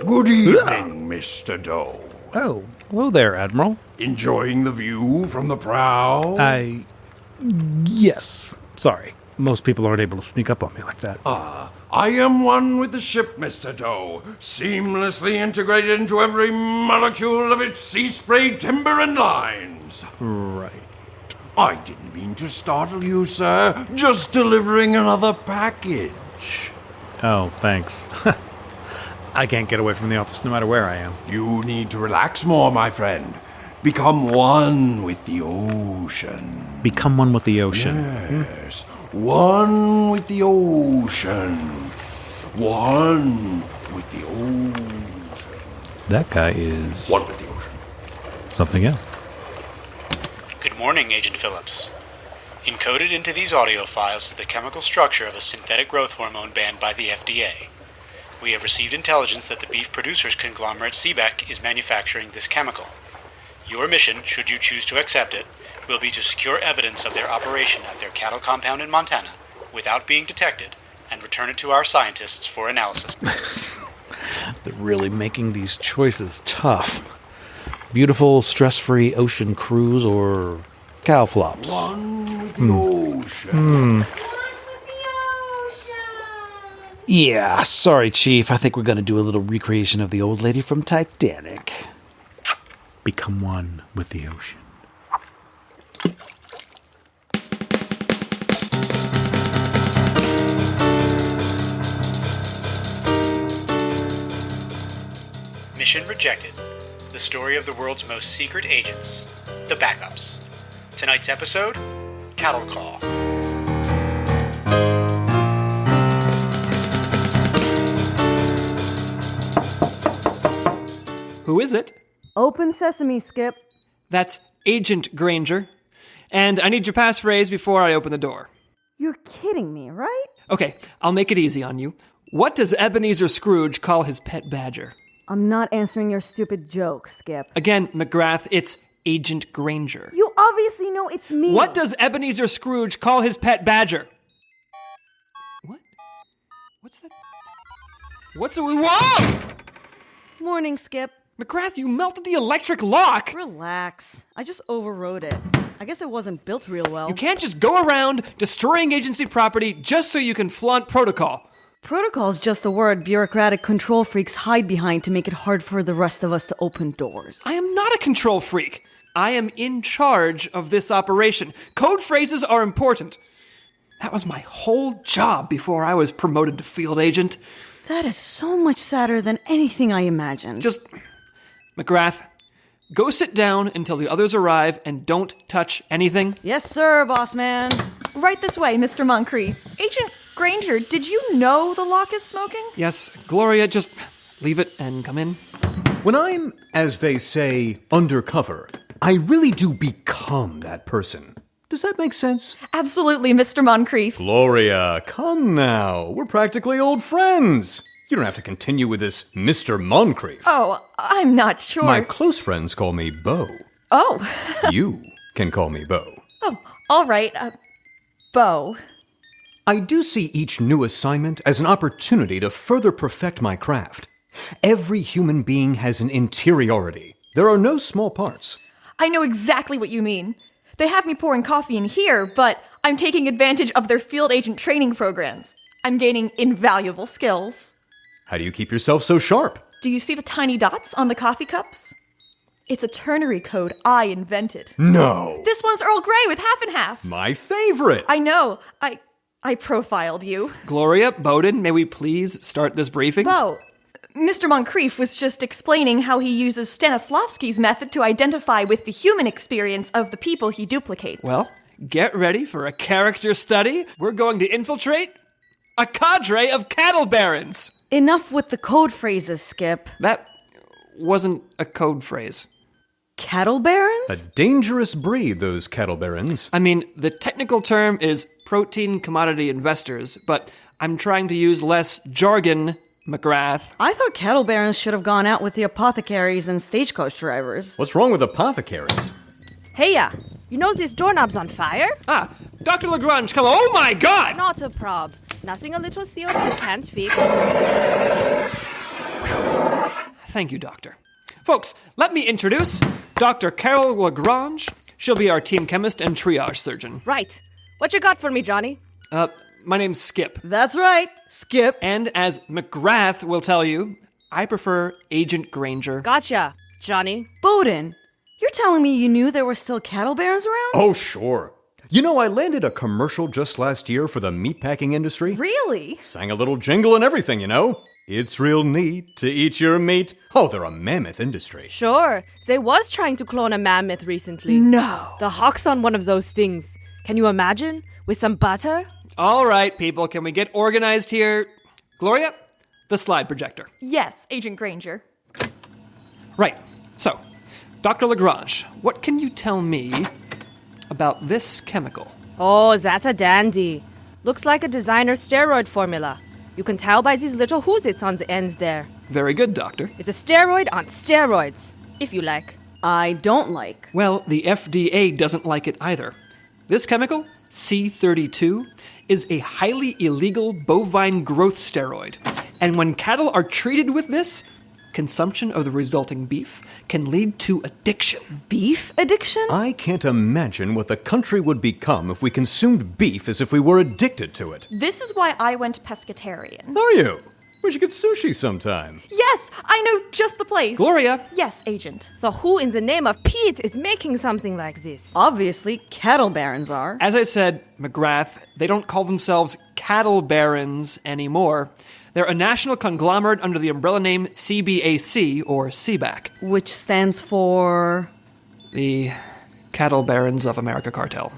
Good evening, Mr. Doe. Oh, hello there, Admiral. Enjoying the view from the prow? Yes. Sorry. Most people aren't able to sneak up on me like that. I am one with the ship, Mr. Doe, seamlessly integrated into every molecule of its sea-sprayed timber and lines. Right. I didn't mean to startle you, sir. Just delivering another package. Oh, thanks. I can't get away from the office no matter where I am. You need to relax more, my friend. Become one with the ocean. Become one with the ocean. Yes, one with the ocean. One with the ocean. That guy is... One with the ocean. something else. Good morning, Agent Phillips. Encoded into these audio files is the chemical structure of a synthetic growth hormone banned by the FDA. We have received intelligence that the beef producers conglomerate Seebeck is manufacturing this chemical. Your mission, should you choose to accept it, will be to secure evidence of their operation at their cattle compound in Montana without being detected and return it to our scientists for analysis. They're really making these choices tough. Beautiful, stress-free ocean cruise or cow flops. One with the ocean. Yeah, sorry, Chief. I think we're going to do a little recreation of the old lady from Titanic. Become one with the ocean. Mission rejected. The story of the world's most secret agents, the backups. Tonight's episode, Cattle Call. Who is it? Open sesame, Skip. That's Agent Granger. And I need your passphrase before I open the door. You're kidding me, right? Okay, I'll make it easy on you. What does Ebenezer Scrooge call his pet badger? I'm not answering your stupid joke, Skip. Again, McGrath, it's Agent Granger. You obviously know it's me. What does Ebenezer Scrooge call his pet badger? What? What's that? What's the... Whoa! Morning, Skip. McGrath, you melted the electric lock! Relax. I just overrode it. I guess it wasn't built real well. You can't just go around destroying agency property just so you can flaunt protocol. Protocol's just a word bureaucratic control freaks hide behind to make it hard for the rest of us to open doors. I am not a control freak. I am in charge of this operation. Code phrases are important. That was my whole job before I was promoted to field agent. That is so much sadder than anything I imagined. Just... McGrath, go sit down until the others arrive and don't touch anything. Yes, sir, boss man. Right this way, Mr. Montcrief. Agent Granger, did you know the lock is smoking? Yes, Gloria, just leave it and come in. When I'm, as they say, undercover, I really do become that person. Does that make sense? Absolutely, Mr. Montcrief. Gloria, come now. We're practically old friends. You don't have to continue with this Mr. Montcrief. Oh, I'm not sure. My close friends call me Bo. Oh. You can call me Bo. Oh, all right. Bo. I do see each new assignment as an opportunity to further perfect my craft. Every human being has an interiority. There are no small parts. I know exactly what you mean. They have me pouring coffee in here, but I'm taking advantage of their field agent training programs. I'm gaining invaluable skills. How do you keep yourself so sharp? Do you see the tiny dots on the coffee cups? It's a ternary code I invented. No! This one's Earl Grey with half and half. My favorite! I know. I profiled you. Gloria, Bowden, may we please start this briefing? Bo, Mr. Montcrief was just explaining how he uses Stanislavski's method to identify with the human experience of the people he duplicates. Well, get ready for a character study. We're going to infiltrate a cadre of cattle barons. Enough with the code phrases, Skip. That wasn't a code phrase. Cattle barons? A dangerous breed, those cattle barons. I mean, the technical term is protein commodity investors, but I'm trying to use less jargon, McGrath. I thought cattle barons should have gone out with the apothecaries and stagecoach drivers. What's wrong with apothecaries? Heya, you know this doorknob's on fire? Ah, Dr. Legrange, come on. Oh my God! Not a prob. Nothing a little CO2 can't fix. Thank you, Doctor. Folks, let me introduce Dr. Karol Legrange. She'll be our team chemist and triage surgeon. Right. What you got for me, Johnny? My name's Skip. That's right, Skip. And as McGrath will tell you, I prefer Agent Granger. Gotcha, Johnny. Bowden, you're telling me you knew there were still cattle barons around? Oh, sure. You know, I landed a commercial just last year for the meatpacking industry. Really? Sang a little jingle and everything, you know. It's real neat to eat your meat. Oh, they're a mammoth industry. Sure. They was trying to clone a mammoth recently. No. The hawk's on one of those things. Can you imagine? With some butter? All right, people, can we get organized here? Gloria, the slide projector. Yes, Agent Granger. Right. So, Dr. Legrange, what can you tell me about this chemical? Oh, that's a dandy. Looks like a designer steroid formula. You can tell by these little whoosits on the ends there. Very good, Doctor. It's a steroid on steroids, if you like. I don't like. Well, the FDA doesn't like it either. This chemical, C32, is a highly illegal bovine growth steroid. And when cattle are treated with this, consumption of the resulting beef can lead to addiction. Beef addiction? I can't imagine what the country would become if we consumed beef as if we were addicted to it. This is why I went pescatarian. Are you? We should get sushi sometime. Yes, I know just the place. Gloria! Yes, Agent. So who in the name of Pete is making something like this? Obviously, cattle barons are. As I said, McGrath, they don't call themselves cattle barons anymore. They're a national conglomerate under the umbrella name CBAC, or CBAC. Which stands for... The Cattle Barons of America Cartel.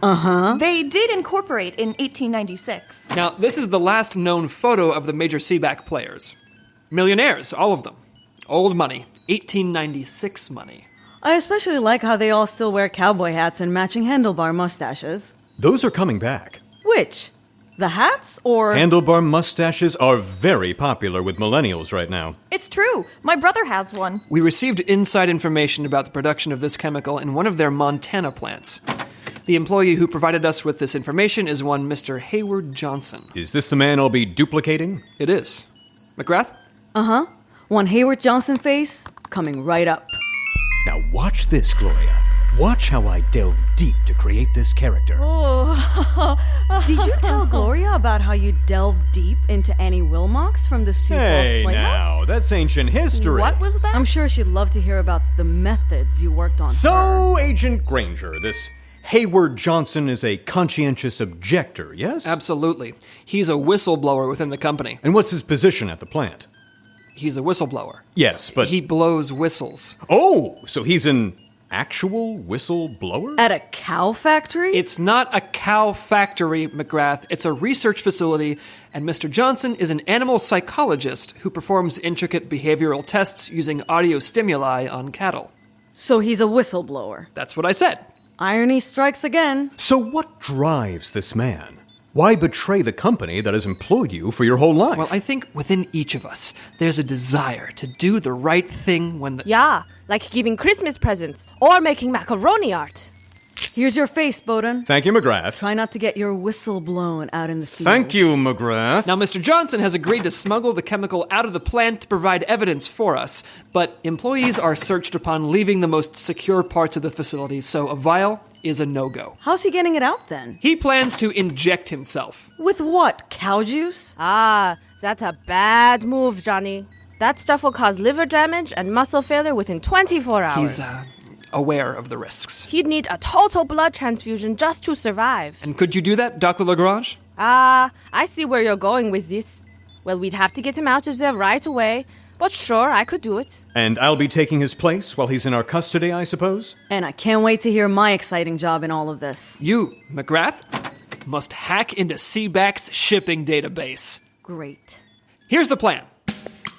They did incorporate in 1896. Now, this is the last known photo of the major CBAC players. Millionaires, all of them. Old money. 1896 money. I especially like how they all still wear cowboy hats and matching handlebar mustaches. Those are coming back. Which? The hats or... Handlebar mustaches are very popular with millennials right now. It's true. My brother has one. We received inside information about the production of this chemical in one of their Montana plants. The employee who provided us with this information is one Mr. Hayward Johnson. Is this the man I'll be duplicating? It is. McGrath? One Hayward Johnson face coming right up. Now watch this, Gloria. Watch how I delve deep to create this character. Did you tell Gloria about how you delved deep into Annie Wilmox from the Sioux Hey, Falls Playhouse? now, that's ancient history. What was that? I'm sure she'd love to hear about the methods you worked on. So, Agent Granger, this Hayward Johnson is a conscientious objector, yes? Absolutely. He's a whistleblower within the company. And what's his position at the plant? He's a whistleblower. Yes, but... He blows whistles. Oh, so he's an actual whistleblower? At a cow factory? It's not a cow factory, McGrath. It's a research facility, and Mr. Johnson is an animal psychologist who performs intricate behavioral tests using audio stimuli on cattle. So he's a whistleblower. That's what I said. Irony strikes again. So what drives this man? Why betray the company that has employed you for your whole life? Well, I think within each of us, there's a desire to do the right thing when the... Yeah, like giving Christmas presents or making macaroni art. Here's your face, Bowden. Thank you, McGrath. Try not to get your whistle blown out in the field. Thank you, McGrath. Now, Mr. Johnson has agreed to smuggle the chemical out of the plant to provide evidence for us, but employees are searched upon leaving the most secure parts of the facility, so a vial is a no-go. How's he getting it out then? He plans to inject himself. With what? Cow juice? Ah, that's a bad move, Johnny. That stuff will cause liver damage and muscle failure within 24 hours. He's aware of the risks. He'd need a total blood transfusion just to survive. And could you do that, Dr. Legrange? Ah, I see where you're going with this. Well, we'd have to get him out of there right away, but sure, I could do it. And I'll be taking his place while he's in our custody, I suppose? And I can't wait to hear my exciting job in all of this. You, McGrath, must hack into CBAC's shipping database. Great. Here's the plan.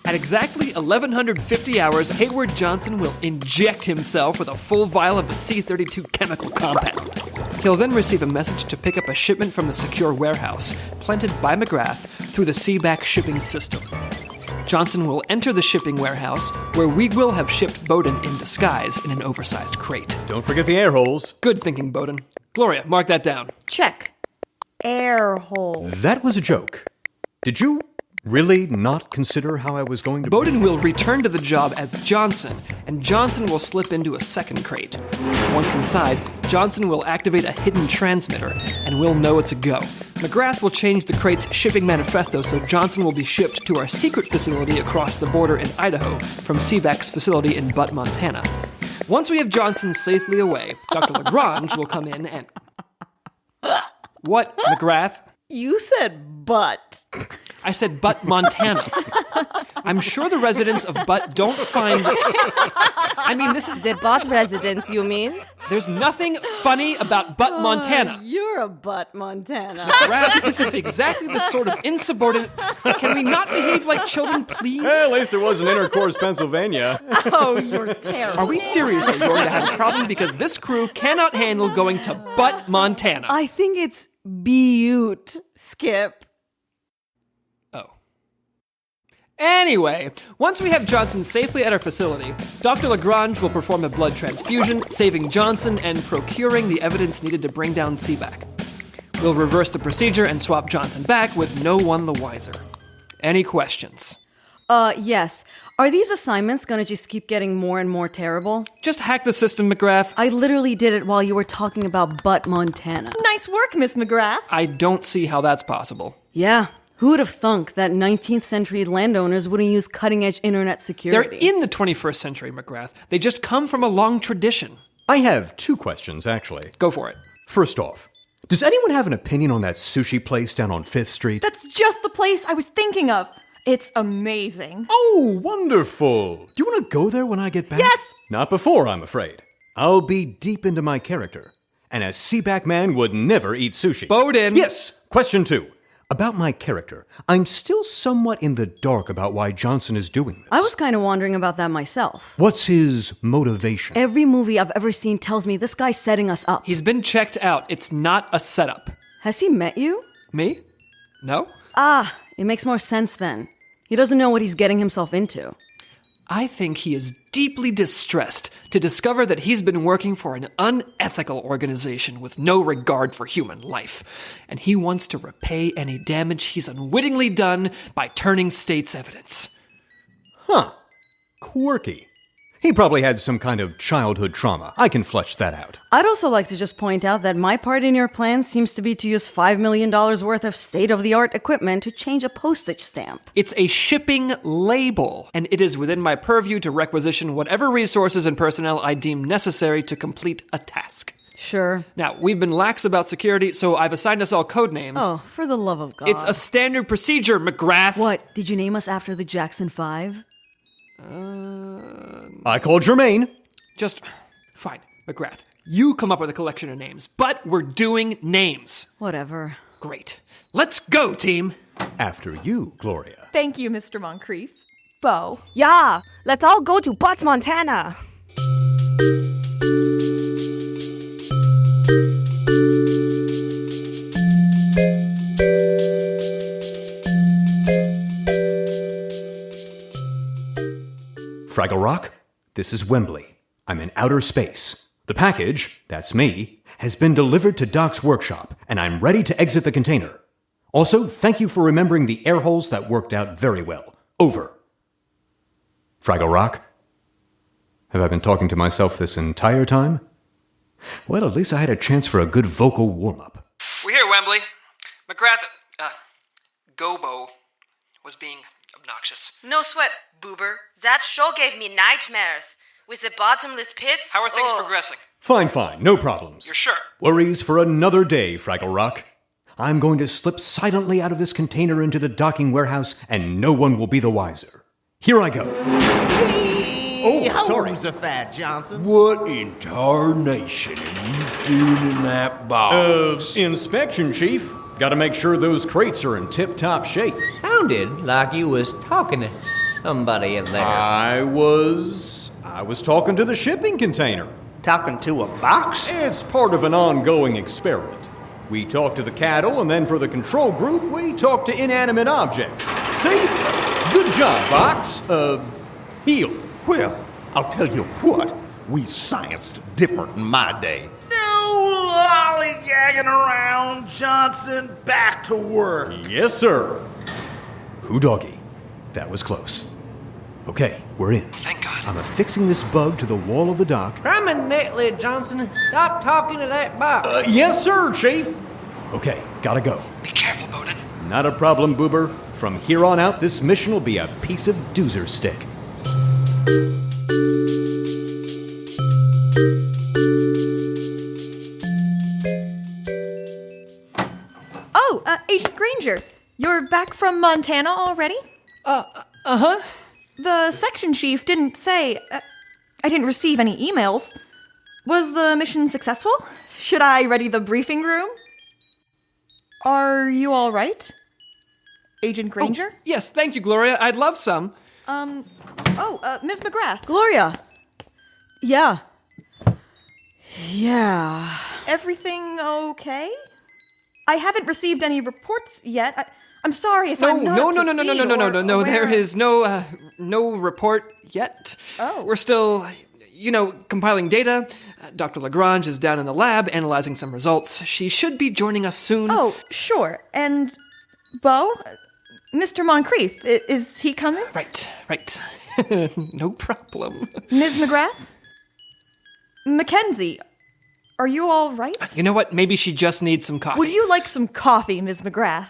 At exactly 1150 hours, Hayward Johnson will inject himself with a full vial of the C32 chemical compound. He'll then receive a message to pick up a shipment from the secure warehouse, planted by McGrath through the CBAC shipping system. Johnson will enter the shipping warehouse, where we will have shipped Bowden in disguise in an oversized crate. Don't forget the air holes. Good thinking, Bowden. Gloria, mark that down. Check. Air hole. That was a joke. Did you Really not consider how I was going to... Bowden will return to the job as Johnson, and Johnson will slip into a second crate. Once inside, Johnson will activate a hidden transmitter, and we'll know it's a go. McGrath will change the crate's shipping manifesto so Johnson will be shipped to our secret facility across the border in Idaho from CVAC's facility in Butte, Montana. Once we have Johnson safely away, Dr. Legrange will come in and... What, McGrath? You said butt. I said Butte, Montana. I'm sure the residents of Butte don't find... I mean, this is... The Butte residents, you mean? There's nothing funny about Butte, Montana. You're a butt, Montana. McGrath, this is exactly the sort of insubordinate... Can we not behave like children, please? At least it wasn't Intercourse, Pennsylvania. Oh, you're terrible. Are we seriously going to have a problem because this crew cannot handle going to Butte, Montana? I think it's Butte, Skip. Oh. Anyway, once we have Johnson safely at our facility, Dr. Legrange will perform a blood transfusion, saving Johnson and procuring the evidence needed to bring down Seaback. We'll reverse the procedure and swap Johnson back with no one the wiser. Any questions? Yes. Are these assignments gonna just keep getting more and more terrible? Just hack the system, McGrath. I literally did it while you were talking about Butte, Montana. Nice work, Miss McGrath. I don't see how that's possible. Yeah. Who would have thunk that 19th century landowners wouldn't use cutting-edge internet security? They're in the 21st century, McGrath. They just come from a long tradition. I have 2 questions, actually. Go for it. First off, does anyone have an opinion on that sushi place down on 5th Street? That's just the place I was thinking of. It's amazing. Oh, wonderful. Do you want to go there when I get back? Yes! Not before, I'm afraid. I'll be deep into my character. And a Seaback man would never eat sushi. Bowden! Yes! Question 2. About my character, I'm still somewhat in the dark about why Johnson is doing this. I was kind of wondering about that myself. What's his motivation? Every movie I've ever seen tells me this guy's setting us up. He's been checked out. It's not a setup. Has he met you? Me? No? It makes more sense then. He doesn't know what he's getting himself into. I think he is deeply distressed to discover that he's been working for an unethical organization with no regard for human life, and he wants to repay any damage he's unwittingly done by turning state's evidence. Huh. Quirky. He probably had some kind of childhood trauma. I can flesh that out. I'd also like to just point out that my part in your plan seems to be to use $5 million worth of state-of-the-art equipment to change a postage stamp. It's a shipping label, and it is within my purview to requisition whatever resources and personnel I deem necessary to complete a task. Sure. Now, we've been lax about security, so I've assigned us all code names. Oh, for the love of God. It's a standard procedure, McGrath. What, did you name us after the Jackson 5? I called Jermaine. Just fine, McGrath. You come up with a collection of names, but we're doing names. Whatever. Great. Let's go, team. After you, Gloria. Thank you, Mr. Montcrief. Bo. Yeah, let's all go to Butte, Montana. Fraggle Rock, this is Wembley. I'm in outer space. The package, that's me, has been delivered to Doc's workshop, and I'm ready to exit the container. Also, thank you for remembering the air holes. That worked out very well. Over. Fraggle Rock, have I been talking to myself this entire time? Well, at least I had a chance for a good vocal warm-up. We're here, Wembley. McGrath, Gobo, was being obnoxious. No sweat, boober. That show gave me nightmares. With the bottomless pits. How are things progressing? Fine, no problems. You're sure? Worries for another day, Fraggle Rock. I'm going to slip silently out of this container into the docking warehouse, and no one will be the wiser. Here I go. Oh, sorry. Fat Johnson. What in tarnation are you doing in that box? Inspection, Chief. Gotta make sure those crates are in tip-top shape. Sounded like you was talking to somebody in there. I was talking to the shipping container. Talking to a box? It's part of an ongoing experiment. We talk to the cattle, and then for the control group, we talk to inanimate objects. See? Good job, Box. Heel. Well, I'll tell you what, we scienced different in my day. No lollygagging around, Johnson. Back to work. Yes, sir. Who doggy? That was close. Okay, we're in. Thank God. I'm affixing this bug to the wall of the dock. Come in, Netlid Johnson. Stop talking to that box. Yes, sir, Chief. Okay, gotta go. Be careful, Bowden. Not a problem, Boober. From here on out, this mission will be a piece of doozer stick. Oh, Agent Granger, you're back from Montana already? Uh-huh. The section chief didn't say. I didn't receive any emails. Was the mission successful? Should I ready the briefing room? Are you all right? Agent Granger? Oh, yes, thank you, Gloria. I'd love some. Ms. McGrath. Gloria. Yeah. Yeah. Everything okay? I haven't received any reports yet. I'm sorry if I'm not No. aware. There is no report yet. Oh. We're still, compiling data. Dr. Legrange is down in the lab analyzing some results. She should be joining us soon. Oh, sure. And Bo? Mr. Montcrief, is he coming? Right. No problem. Ms. McGrath? Mackenzie, are you all right? You know what? Maybe she just needs some coffee. Would you like some coffee, Ms. McGrath?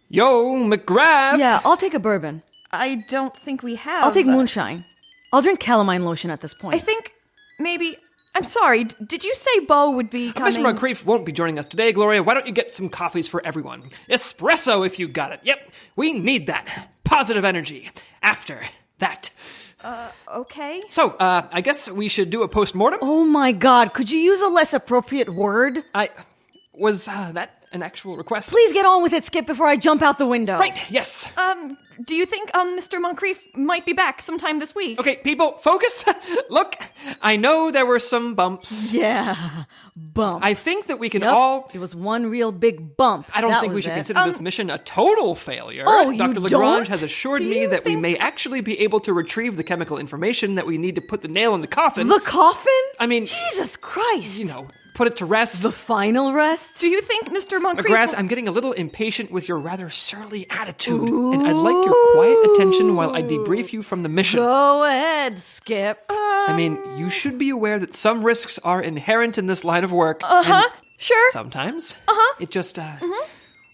Yo, McGrath! Yeah, I'll take a bourbon. I don't think we have. I'll take moonshine. I'll drink calamine lotion at this point. I think maybe. I'm sorry, did you say Bo would be coming? Mr. Montcrief won't be joining us today, Gloria. Why don't you get some coffees for everyone? Espresso if you got it. Yep, we need that. Positive energy. After that. Okay. So, I guess we should do a post-mortem? Oh my god, could you use a less appropriate word? Was that an actual request? Please get on with it, Skip, before I jump out the window. Right, yes. Do you think, Mr. Montcrief might be back sometime this week? Okay, people, focus. Look, I know there were some bumps. Yeah, bumps. I think that we can Yep, all... It was one real big bump. I don't That think we was should it. consider this mission a total failure. Oh, you Dr. Legrange don't? has assured Do me you that we think- may actually be able to retrieve the chemical information that we need to put the nail in the coffin. The coffin? I mean... Jesus Christ. Put it to rest. The final rest? Do you think Mr. Montcrief... McGrath, I'm getting a little impatient with your rather surly attitude, and I'd like your quiet attention while I debrief you from the mission. Go ahead, Skip. I mean, you should be aware that some risks are inherent in this line of work. Sure. Sometimes. It just,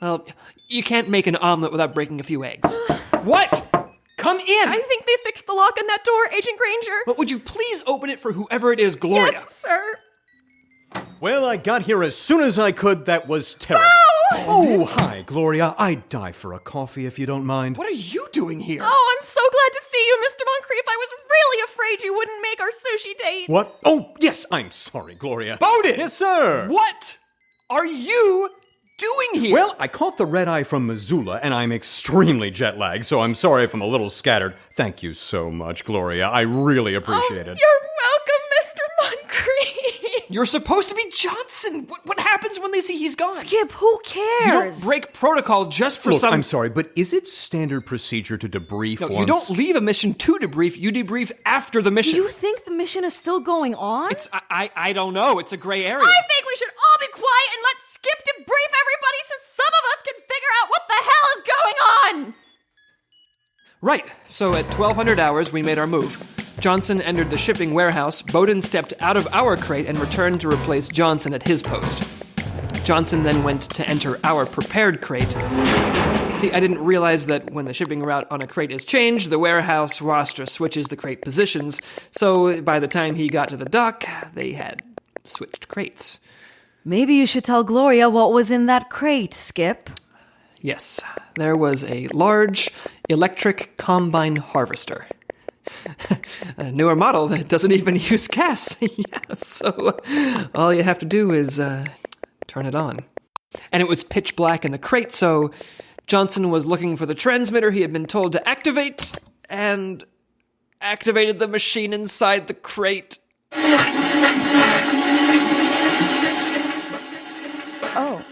well, you can't make an omelet without breaking a few eggs. What? Come in! I think they fixed the lock on that door, Agent Granger. But would you please open it for whoever it is, Gloria? Yes, sir. Well, I got here as soon as I could. That was terrible. Oh, hi, Gloria. I'd die for a coffee if you don't mind. What are you doing here? Oh, I'm so glad to see you, Mr. Montcrief. I was really afraid you wouldn't make our sushi date. What? Oh, yes, I'm sorry, Gloria. Bowden! Yes, sir. What are you doing here? Well, I caught the red eye from Missoula, and I'm extremely jet-lagged, so I'm sorry if I'm a little scattered. Thank you so much, Gloria. I really appreciate it. You're welcome, Mr. Montcrief. You're supposed to be Johnson. What happens when they see he's gone? Skip, who cares? You don't break protocol just for Look, some... I'm sorry, but is it standard procedure to debrief No, once? you don't leave a mission to debrief. You debrief after the mission. You think the mission is still going on? I don't know. It's a gray area. I think we should all be quiet and let Skip debrief everybody so some of us can figure out what the hell is going on. Right. So at 1200 hours, we made our move. Johnson entered the shipping warehouse. Bowden stepped out of our crate and returned to replace Johnson at his post. Johnson then went to enter our prepared crate. See, I didn't realize that when the shipping route on a crate is changed, the warehouse roster switches the crate positions. So by the time he got to the dock, they had switched crates. Maybe you should tell Gloria what was in that crate, Skip. Yes, there was a large electric combine harvester. A newer model that doesn't even use gas. Yeah, so all you have to do is turn it on. And it was pitch black in the crate, so Johnson was looking for the transmitter he had been told to activate, and activated the machine inside the crate. Oh,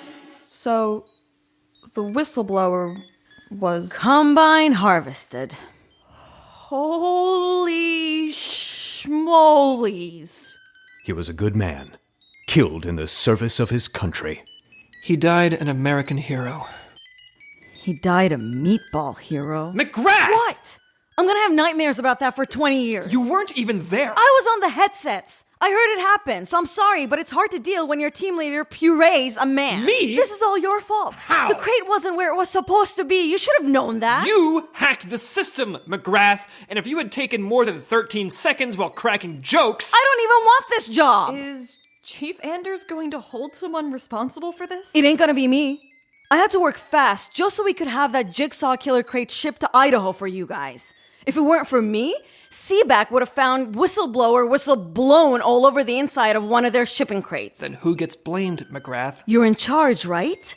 so the whistleblower was... Combine harvested. Holy schmolies. He was a good man, killed in the service of his country. He died an American hero. He died a meatball hero. McGrath! What? I'm gonna have nightmares about that for 20 years. You weren't even there. I was on the headsets. I heard it happen, so I'm sorry, but it's hard to deal when your team leader purees a man. Me? This is all your fault. How? The crate wasn't where it was supposed to be. You should have known that. You hacked the system, McGrath, and if you had taken more than 13 seconds while cracking jokes... I don't even want this job. Is Chief Anders going to hold someone responsible for this? It ain't gonna be me. I had to work fast just so we could have that jigsaw killer crate shipped to Idaho for you guys. If it weren't for me, Seaback would have found whistle blown all over the inside of one of their shipping crates. Then who gets blamed, McGrath? You're in charge, right?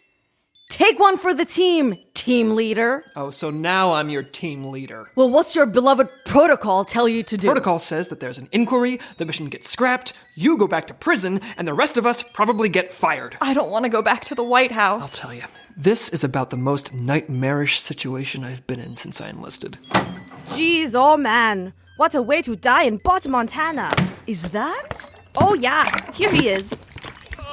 Take one for the team, team leader. Oh, so now I'm your team leader. Well, what's your beloved protocol tell you to do? Protocol says that there's an inquiry, the mission gets scrapped, you go back to prison, and the rest of us probably get fired. I don't want to go back to the White House. I'll tell you, this is about the most nightmarish situation I've been in since I enlisted. Jeez, oh man. What a way to die in Bot, Montana. Is that? Oh yeah, here he is.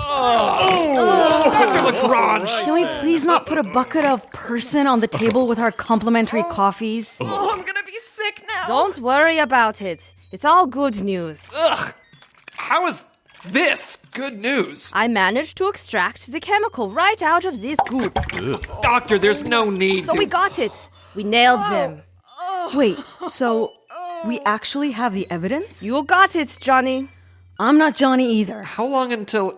Dr. Legrange! Can we please not put a bucket of person on the table with our complimentary coffees? Oh, I'm gonna be sick now. Don't worry about it. It's all good news. Ugh! How is this good news? I managed to extract the chemical right out of this goop. Doctor, there's no need So to... we got it. We nailed them. Wait, so we actually have the evidence? You got it, Johnny. I'm not Johnny either. How long until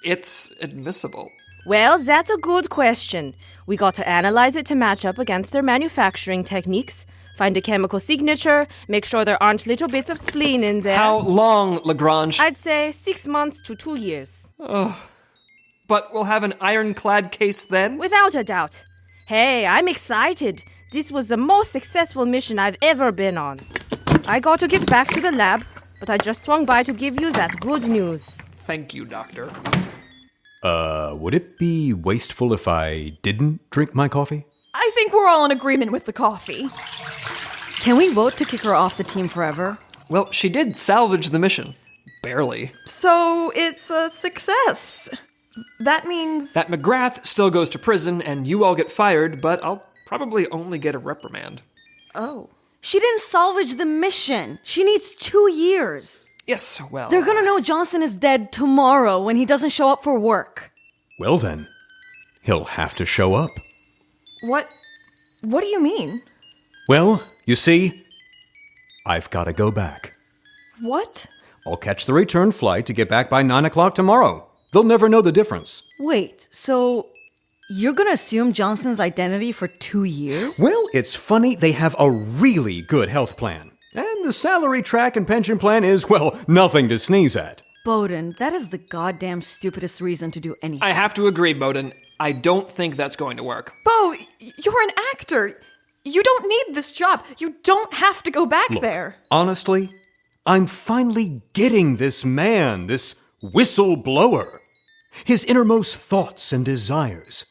it's admissible? Well, that's a good question. We got to analyze it to match up against their manufacturing techniques, find a chemical signature, make sure there aren't little bits of spleen in there. How long, Legrange? I'd say 6 months to 2 years. But we'll have an ironclad case then? Without a doubt. Hey, I'm excited. This was the most successful mission I've ever been on. I got to get back to the lab, but I just swung by to give you that good news. Thank you, Doctor. Would it be wasteful if I didn't drink my coffee? I think we're all in agreement with the coffee. Can we vote to kick her off the team forever? Well, she did salvage the mission. Barely. So it's a success. That means... That McGrath still goes to prison and you all get fired, but I'll probably only get a reprimand. Oh. She didn't salvage the mission. She needs 2 years. Yes, well... They're gonna know Johnson is dead tomorrow when he doesn't show up for work. Well then, he'll have to show up. What do you mean? Well, you see, I've got to go back. What? I'll catch the return flight to get back by 9 o'clock tomorrow. They'll never know the difference. Wait, so you're gonna assume Johnson's identity for 2 years? Well, it's funny, they have a really good health plan. And the salary track and pension plan is, well, nothing to sneeze at. Bowden, that is the goddamn stupidest reason to do anything. I have to agree, Bowden. I don't think that's going to work. Bo, you're an actor. You don't need this job. You don't have to go back there. Honestly, I'm finally getting this man, this whistleblower. His innermost thoughts and desires.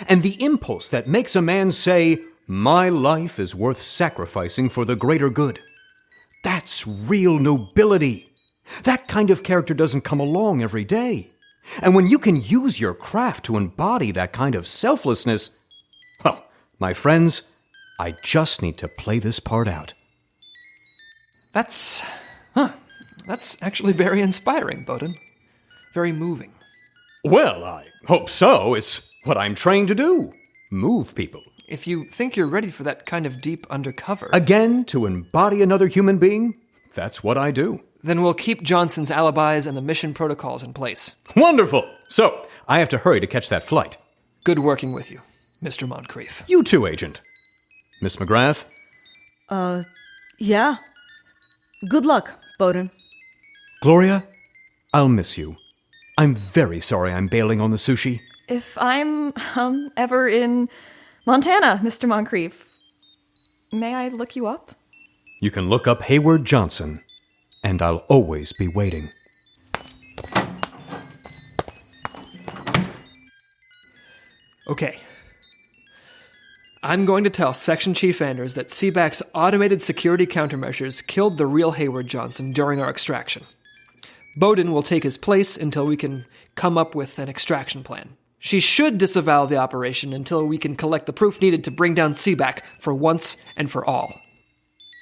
And the impulse that makes a man say, my life is worth sacrificing for the greater good. That's real nobility. That kind of character doesn't come along every day. And when you can use your craft to embody that kind of selflessness, well, my friends, I just need to play this part out. That's actually very inspiring, Bowden. Very moving. Well, I hope so. It's what I'm trained to do. Move people. If you think you're ready for that kind of deep undercover... Again, to embody another human being, that's what I do. Then we'll keep Johnson's alibis and the mission protocols in place. Wonderful! So, I have to hurry to catch that flight. Good working with you, Mr. Montcrief. You too, Agent. Miss McGrath? Yeah. Good luck, Bowden. Gloria, I'll miss you. I'm very sorry I'm bailing on the sushi. If I'm, ever in Montana, Mr. Montcrief, may I look you up? You can look up Hayward Johnson, and I'll always be waiting. Okay. I'm going to tell Section Chief Anders that Seaback's automated security countermeasures killed the real Hayward Johnson during our extraction. Bowden will take his place until we can come up with an extraction plan. She should disavow the operation until we can collect the proof needed to bring down Seaback for once and for all.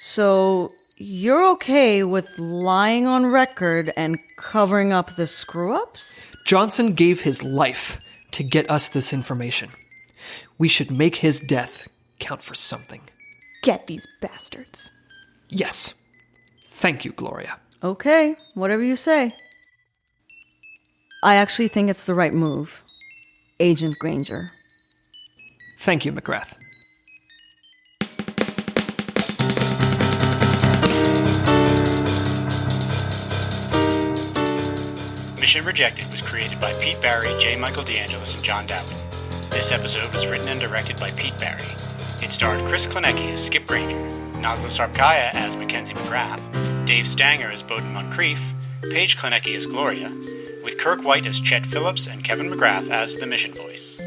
So, you're okay with lying on record and covering up the screw-ups? Johnson gave his life to get us this information. We should make his death count for something. Get these bastards. Yes. Thank you, Gloria. Okay, whatever you say. I actually think it's the right move. Agent Granger. Thank you, McGrath. Mission Rejected was created by Pete Barry, J. Michael DeAngelis, and John Dowgin. This episode was written and directed by Pete Barry. It starred Chris Klaniecki as Skip Granger, Nazli Sarpkaya as Mackenzie McGrath, Dave Stanger as Bowden Montcrief, Paige Klaniecki as Gloria, with Kirk White as Chet Phillips and Kevin McGrath as the Mission Voice.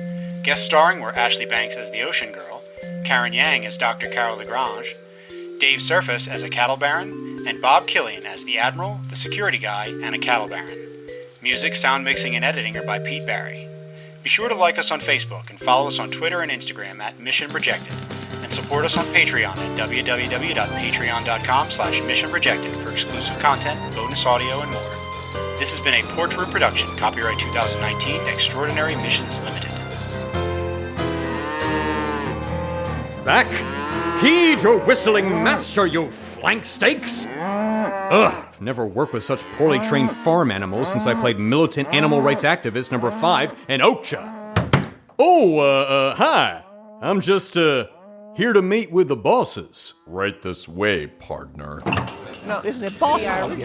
Guest starring were Ashley Banks as the Ocean Girl, Karen Yang as Dr. Karol Legrange, Dave Serfass as a cattle baron, and Bob Killion as the Admiral, the security guy, and a cattle baron. Music, sound mixing, and editing are by Pete Barry. Be sure to like us on Facebook and follow us on Twitter and Instagram at Mission Rejected, and support us on Patreon at www.patreon.com/missionrejected for exclusive content, bonus audio, and more. This has been a Portrait production, copyright 2019, Extraordinary Missions Limited. Back! Heed your whistling master, you flank steaks! Ugh, I've never worked with such poorly trained farm animals since I played militant animal rights activist number 5 in Ocha. Oh, hi. I'm just, here to meet with the bosses. Right this way, partner. No, isn't it possible?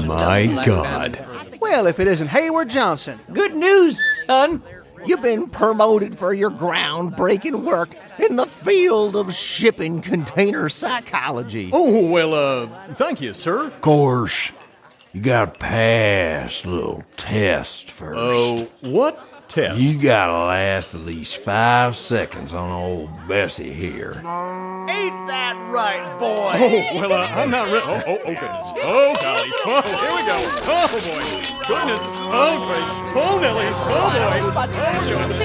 My God. Well, if it isn't Hayward Johnson. Good news, son. You've been promoted for your groundbreaking work in the field of shipping container psychology. Oh, well, thank you, sir. Of course, you gotta pass a little test first. Oh, what test? You gotta last at least 5 seconds on old Bessie here. Ain't that right, boy? Oh, well, I'm not ready. Oh, goodness. Oh, golly. Oh, here we go. Oh, boy. Goodness. Oh, grace. Oh, Nelly. Oh, boy. Oh, goodness.